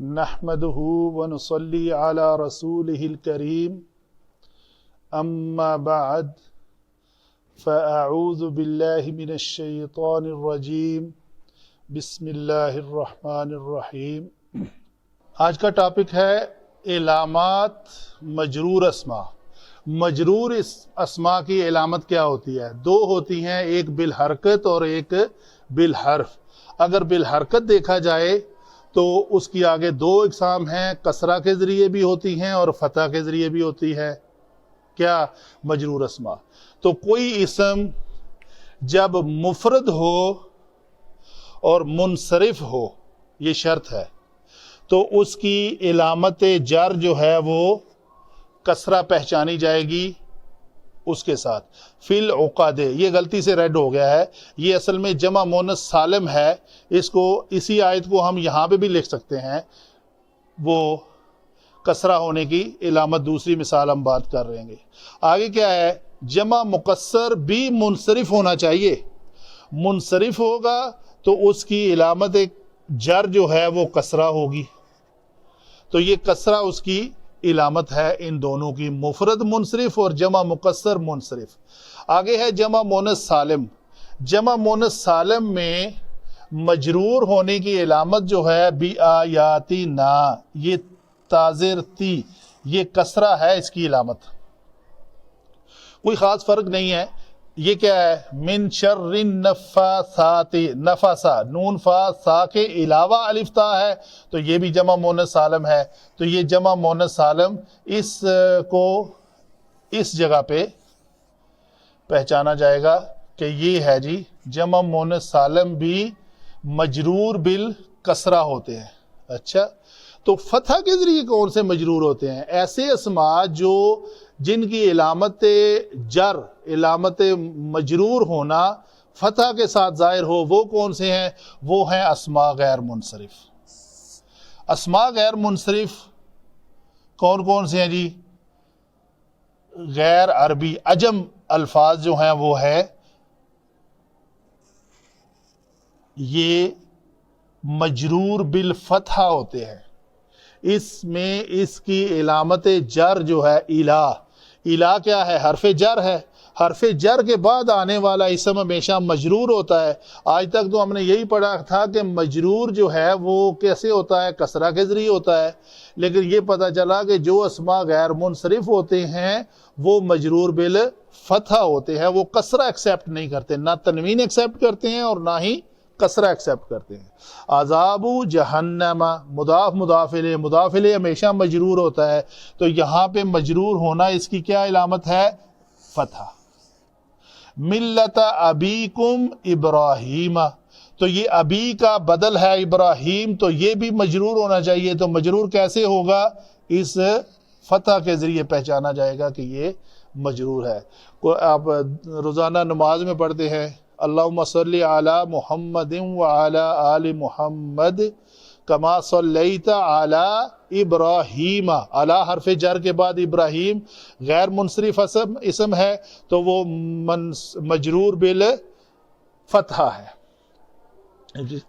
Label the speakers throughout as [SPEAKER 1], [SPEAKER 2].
[SPEAKER 1] نحمده ونصلي على رسوله الكريم اما بعد فاعوذ بالله من الشیطان الرجیم بسم اللہ الرحمن الرحیم۔ آج کا ٹاپک ہے علامات مجرور اسما۔ مجرور اسما کی علامت کیا ہوتی ہے؟ دو ہوتی ہیں، ایک بالحرکت اور ایک بالحرف۔ اگر بالحرکت دیکھا جائے تو اس کی آگے دو اقسام ہیں، کسرہ کے ذریعے بھی ہوتی ہیں اور فتح کے ذریعے بھی ہوتی ہے۔ کیا؟ مجرور اسما۔ تو کوئی اسم جب مفرد ہو اور منصرف ہو، یہ شرط ہے، تو اس کی علامت جر جو ہے وہ کسرہ پہچانی جائے گی اس کے ساتھ۔ فی العقد، یہ غلطی سے ریڈ ہو گیا ہے، یہ اصل میں جمع مؤنث سالم ہے۔ اسی آیت کو ہم یہاں پہ بھی لکھ سکتے ہیں، وہ کسرہ ہونے کی علامت دوسری مثال ہم بات کر رہے ہیں۔ آگے کیا ہے؟ جمع مکسر بھی منصرف ہونا چاہیے۔ منصرف ہوگا تو اس کی علامت جر جو ہے وہ کسرہ ہوگی، تو یہ کسرہ اس کی علامت ہے ان دونوں کی، مفرد منصرف اور جمع مکسر منصرف۔ آگے ہے جمع مؤنث سالم۔ جمع مؤنث سالم میں مجرور ہونے کی علامت جو ہے بی آیاتی نا، یہ تاظر تی، یہ کسرہ ہے اس کی علامت، کوئی خاص فرق نہیں ہے۔ یہ کیا ہے؟ من شر النفاثات، نفاسا، نون فا سا کے علاوہ الف تا ہے، تو یہ بھی جمع مؤنث سالم ہے۔ تو یہ جمع مؤنث سالم اس کو اس جگہ پہ پہچانا جائے گا کہ یہ ہے جی جمع مؤنث سالم بھی مجرور بالکسرہ ہوتے ہیں۔ اچھا، تو فتح کے ذریعے کون سے مجرور ہوتے ہیں؟ ایسے اسماء جو جن کی علامت جر، علامت مجرور ہونا فتح کے ساتھ ظاہر ہو، وہ کون سے ہیں؟ وہ ہیں اسماء غیر منصرف۔ اسماء غیر منصرف کون کون سے ہیں جی؟ غیر عربی عجم الفاظ جو ہیں وہ ہے، یہ مجرور بالفتحہ ہوتے ہیں۔ اس میں اس کی علامت جر جو ہے الہ، الہ کیا ہے؟ حرف جر ہے۔ حرف جر کے بعد آنے والا اسم ہمیشہ مجرور ہوتا ہے۔ آج تک تو ہم نے یہی پڑھا تھا کہ مجرور جو ہے وہ کیسے ہوتا ہے؟ کسرہ کے ذریعے ہوتا ہے، لیکن یہ پتہ چلا کہ جو اسماء غیر منصرف ہوتے ہیں وہ مجرور بالفتحہ ہوتے ہیں، وہ کسرہ ایکسیپٹ نہیں کرتے، نہ تنوین ایکسیپٹ کرتے ہیں اور نہ ہی کسرہ ایکسیپٹ کرتے ہیں۔ عذاب جہنم، مضاف الیہ ہمیشہ مجرور ہوتا ہے، تو یہاں پہ مجرور ہونا اس کی کیا علامت ہے؟ فتح۔ ملت ابیکم ابراہیم، تو یہ ابی کا بدل ہے ابراہیم، تو یہ بھی مجرور ہونا چاہیے، تو مجرور کیسے ہوگا؟ اس فتح کے ذریعے پہچانا جائے گا کہ یہ مجرور ہے۔ آپ روزانہ نماز میں پڑھتے ہیں اللہم صلی علی محمد وعلی آل محمد کما صلیت علی ابراہیم، علی حرف جر کے بعد ابراہیم غیر منصرف اسم ہے، تو وہ مجرور بالفتحہ ہے۔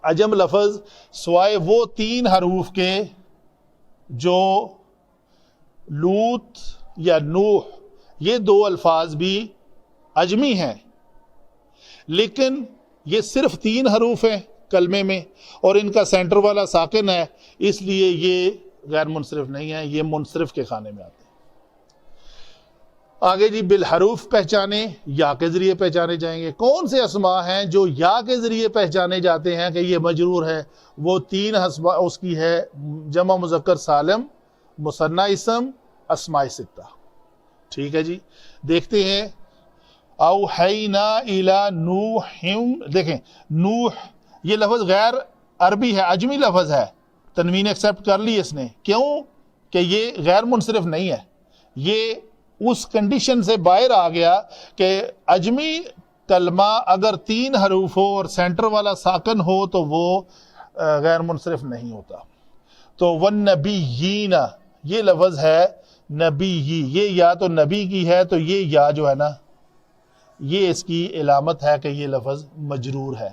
[SPEAKER 1] عجم لفظ سوائے وہ تین حروف کے جو لوط یا نوح، یہ دو الفاظ بھی عجمی ہیں، لیکن یہ صرف تین حروف ہیں کلمے میں اور ان کا سینٹر والا ساکن ہے، اس لیے یہ غیر منصرف نہیں ہے، یہ منصرف کے خانے میں آتے ہیں۔ آگے جی بالحروف پہچانے، یا کے ذریعے پہچانے جائیں گے۔ کون سے اسماء ہیں جو یا کے ذریعے پہچانے جاتے ہیں کہ یہ مجرور ہے؟ وہ تین اسماء اس کی ہے، جمع مذکر سالم، مثنی اسم، اسماء ستہ۔ ٹھیک ہے جی، دیکھتے ہیں۔ اوحینا الی نوح، دیکھیں نوح یہ لفظ غیر عربی ہے، عجمی لفظ ہے، تنوین ایکسیپٹ کر لی اس نے، کیوں کہ یہ غیر منصرف نہیں ہے، یہ اس کنڈیشن سے باہر آ گیا کہ عجمی کلمہ اگر تین حروف ہو اور سینٹر والا ساکن ہو تو وہ غیر منصرف نہیں ہوتا۔ تو والنبیین، یہ لفظ ہے نبی، یہ یا تو نبی کی ہے، تو یہ یا جو ہے نا، یہ اس کی علامت ہے کہ یہ لفظ مجرور ہے۔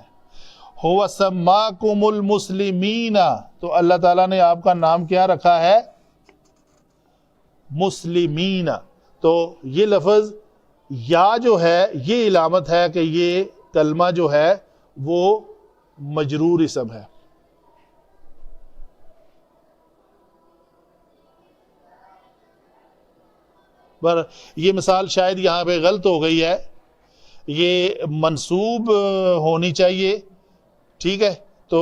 [SPEAKER 1] ہوا سماکم المسلمین، تو اللہ تعالیٰ نے آپ کا نام کیا رکھا ہے؟ مسلمین. تو یہ لفظ یا جو ہے یہ علامت ہے کہ یہ کلمہ جو ہے وہ مجرور اسم ہے. پر یہ مثال شاید یہاں پہ غلط ہو گئی ہے، یہ منصوب ہونی چاہیے. ٹھیک ہے، تو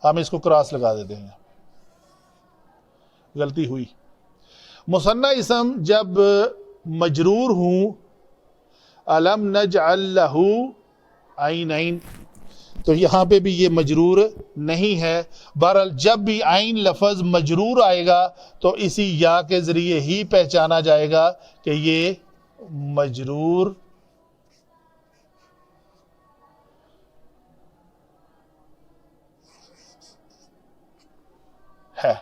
[SPEAKER 1] ہم اس کو کراس لگا دیتے ہیں، غلطی ہوئی. مثنی اسم جب مجرور ہوں، الم نجعل لہ عینین، تو یہاں پہ بھی یہ مجرور نہیں ہے. بہرحال جب بھی عین لفظ مجرور آئے گا تو اسی یا کے ذریعے ہی پہچانا جائے گا کہ یہ مجرور ہے.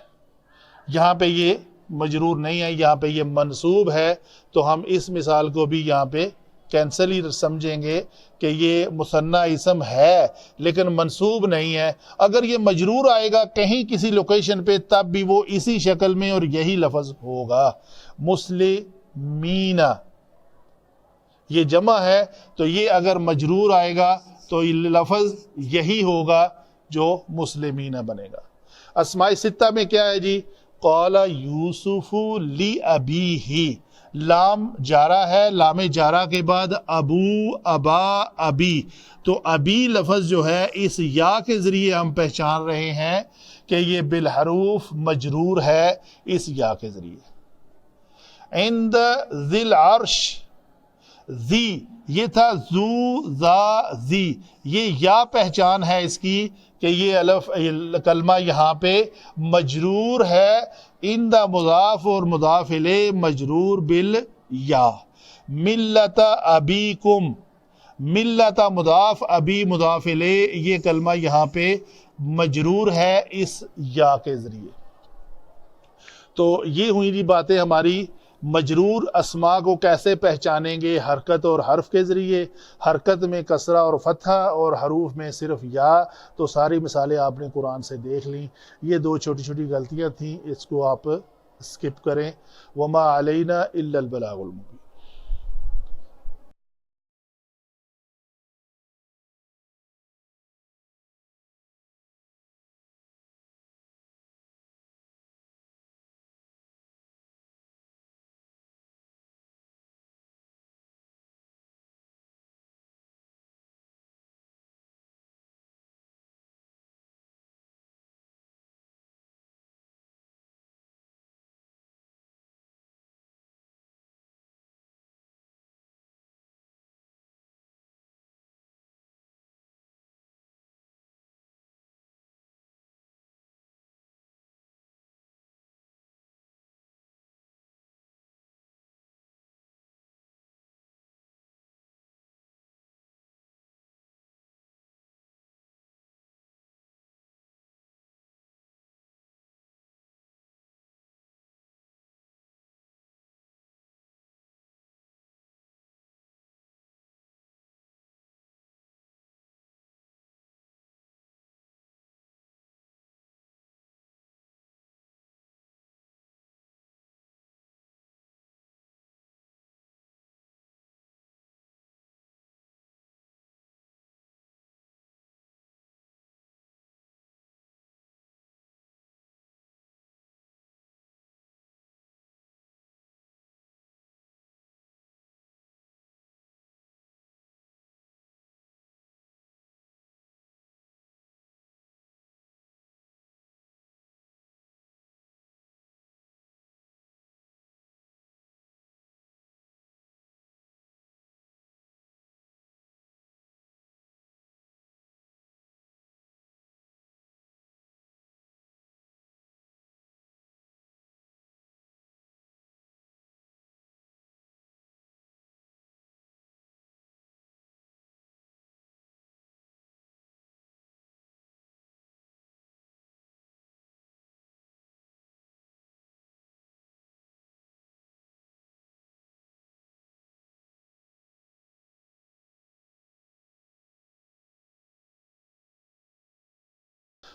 [SPEAKER 1] یہاں پہ یہ مجرور نہیں ہے، یہاں پہ یہ منصوب ہے، تو ہم اس مثال کو بھی یہاں پہ کینسل ہی سمجھیں گے کہ یہ مثنی اسم ہے لیکن منصوب نہیں ہے. اگر یہ مجرور آئے گا کہیں کسی لوکیشن پہ تب بھی وہ اسی شکل میں اور یہی لفظ ہوگا. مسلمین یہ جمع ہے، تو یہ اگر مجرور آئے گا تو یہ لفظ یہی ہوگا جو مسلمین بنے گا. اسماء ستہ میں کیا ہے جی؟ قال یوسف لابیہ، لام جارہ ہے، لام جارہ کے بعد ابو، ابا، ابی، تو ابی لفظ جو ہے اس یا کے ذریعے ہم پہچان رہے ہیں کہ یہ بالحروف مجرور ہے اس یا کے ذریعے. عند ذی العرش، زی یہ تھا زو زا زی، یہ یا پہچان ہے اس کی کہ یہ الف کلمہ یہاں پہ مجرور ہے. اندہ مضاف اور مضاف الیہ مجرور بالیا. ملت ابیکم، ملت مضاف، ابی مضاف الیہ، یہ کلمہ یہاں پہ مجرور ہے اس یا کے ذریعے. تو یہ ہوئی جی باتیں ہماری مجرور اسماء کو کیسے پہچانیں گے، حرکت اور حرف کے ذریعے. حرکت میں کسرہ اور فتحہ اور حروف میں صرف یا. تو ساری مثالیں آپ نے قرآن سے دیکھ لیں. یہ دو چھوٹی چھوٹی غلطیاں تھیں، اس کو آپ اسکپ کریں. وما علینا الا البلاغ المبین.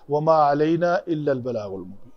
[SPEAKER 1] وما علینا الا البلاغ المبین.